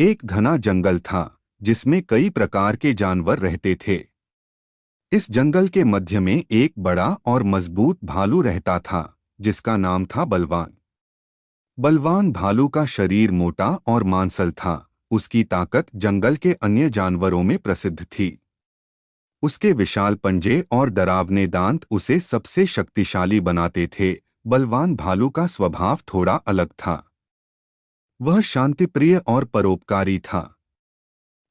एक घना जंगल था जिसमें कई प्रकार के जानवर रहते थे। इस जंगल के मध्य में एक बड़ा और मजबूत भालू रहता था जिसका नाम था बलवान। बलवान भालू का शरीर मोटा और मांसल था। उसकी ताकत जंगल के अन्य जानवरों में प्रसिद्ध थी। उसके विशाल पंजे और डरावने दांत उसे सबसे शक्तिशाली बनाते थे। बलवान भालू का स्वभाव थोड़ा अलग था। वह शांतिप्रिय और परोपकारी था।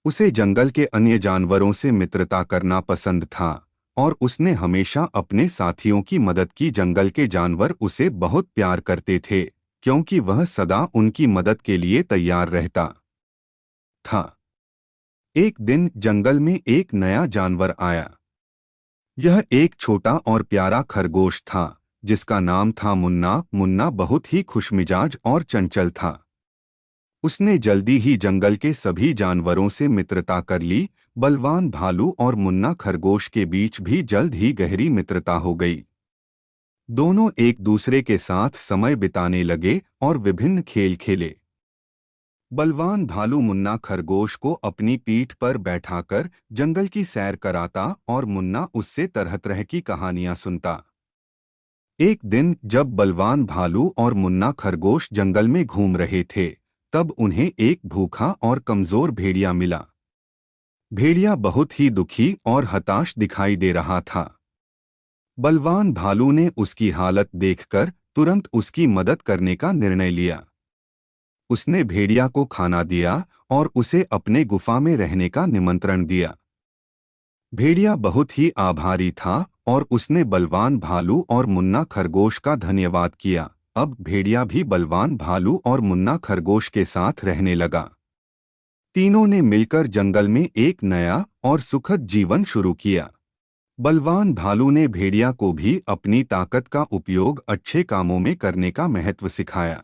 उसे जंगल के अन्य जानवरों से मित्रता करना पसंद था और उसने हमेशा अपने साथियों की मदद की। जंगल के जानवर उसे बहुत प्यार करते थे क्योंकि वह सदा उनकी मदद के लिए तैयार रहता था। एक दिन जंगल में एक नया जानवर आया। यह एक छोटा और प्यारा खरगोश था जिसका नाम था मुन्ना। मुन्ना बहुत ही खुशमिजाज और चंचल था। उसने जल्दी ही जंगल के सभी जानवरों से मित्रता कर ली। बलवान भालू और मुन्ना खरगोश के बीच भी जल्द ही गहरी मित्रता हो गई। दोनों एक दूसरे के साथ समय बिताने लगे और विभिन्न खेल खेले। बलवान भालू मुन्ना खरगोश को अपनी पीठ पर बैठाकर जंगल की सैर कराता और मुन्ना उससे तरह तरह की कहानियां सुनता। एक दिन जब बलवान भालू और मुन्ना खरगोश जंगल में घूम रहे थे तब उन्हें एक भूखा और कमजोर भेड़िया मिला। भेड़िया बहुत ही दुखी और हताश दिखाई दे रहा था। बलवान भालू ने उसकी हालत देखकर तुरंत उसकी मदद करने का निर्णय लिया। उसने भेड़िया को खाना दिया और उसे अपने गुफा में रहने का निमंत्रण दिया। भेड़िया बहुत ही आभारी था और उसने बलवान भालू और मुन्ना खरगोश का धन्यवाद किया। अब भेड़िया भी बलवान भालू और मुन्ना खरगोश के साथ रहने लगा। तीनों ने मिलकर जंगल में एक नया और सुखद जीवन शुरू किया। बलवान भालू ने भेड़िया को भी अपनी ताकत का उपयोग अच्छे कामों में करने का महत्व सिखाया।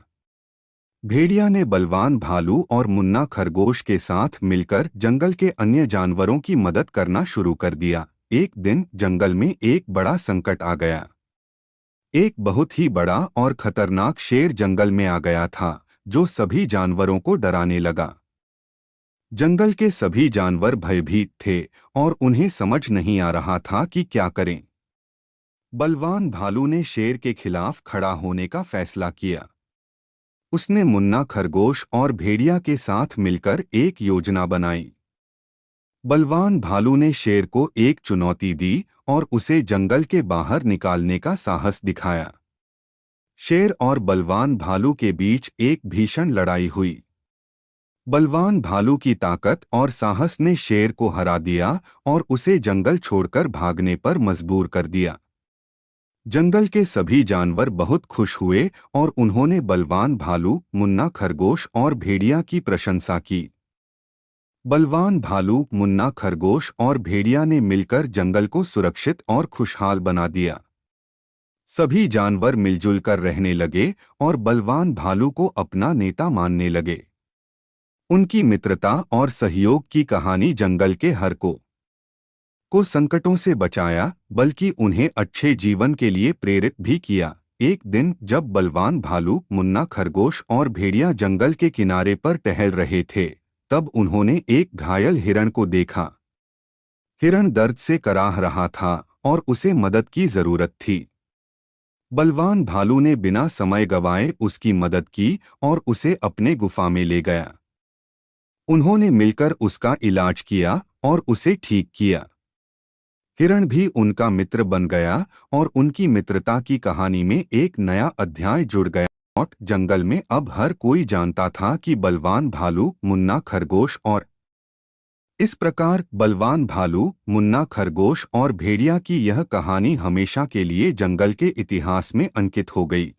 भेड़िया ने बलवान भालू और मुन्ना खरगोश के साथ मिलकर जंगल के अन्य जानवरों की मदद करना शुरू कर दिया। एक दिन जंगल में एक बड़ा संकट आ गया। एक बहुत ही बड़ा और खतरनाक शेर जंगल में आ गया था जो सभी जानवरों को डराने लगा। जंगल के सभी जानवर भयभीत थे और उन्हें समझ नहीं आ रहा था कि क्या करें। बलवान भालू ने शेर के खिलाफ खड़ा होने का फैसला किया। उसने मुन्ना खरगोश और भेड़िया के साथ मिलकर एक योजना बनाई। बलवान भालू ने शेर को एक चुनौती दी और उसे जंगल के बाहर निकालने का साहस दिखाया। शेर और बलवान भालू के बीच एक भीषण लड़ाई हुई। बलवान भालू की ताकत और साहस ने शेर को हरा दिया और उसे जंगल छोड़कर भागने पर मजबूर कर दिया। जंगल के सभी जानवर बहुत खुश हुए और उन्होंने बलवान भालू, मुन्ना खरगोश और भेड़िया की प्रशंसा की। बलवान भालू, मुन्ना खरगोश और भेड़िया ने मिलकर जंगल को सुरक्षित और खुशहाल बना दिया। सभी जानवर मिलजुल कर रहने लगे और बलवान भालू को अपना नेता मानने लगे। उनकी मित्रता और सहयोग की कहानी जंगल के हर को संकटों से बचाया बल्कि उन्हें अच्छे जीवन के लिए प्रेरित भी किया। एक दिन जब बलवान भालू, मुन्ना खरगोश और भेड़िया जंगल के किनारे पर टहल रहे थे तब उन्होंने एक घायल हिरण को देखा। हिरण दर्द से कराह रहा था और उसे मदद की जरूरत थी। बलवान भालू ने बिना समय गंवाए उसकी मदद की और उसे अपने गुफा में ले गया। उन्होंने मिलकर उसका इलाज किया और उसे ठीक किया। हिरण भी उनका मित्र बन गया और उनकी मित्रता की कहानी में एक नया अध्याय जुड़ गया। और जंगल में अब हर कोई जानता था कि बलवान भालू, मुन्ना खरगोश और इस प्रकार बलवान भालू, मुन्ना खरगोश और भेड़िया की यह कहानी हमेशा के लिए जंगल के इतिहास में अंकित हो गई।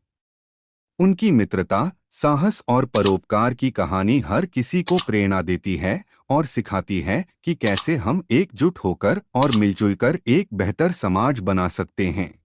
उनकी मित्रता, साहस और परोपकार की कहानी हर किसी को प्रेरणा देती है और सिखाती है कि कैसे हम एकजुट होकर और मिलजुल कर एक बेहतर समाज बना सकते हैं।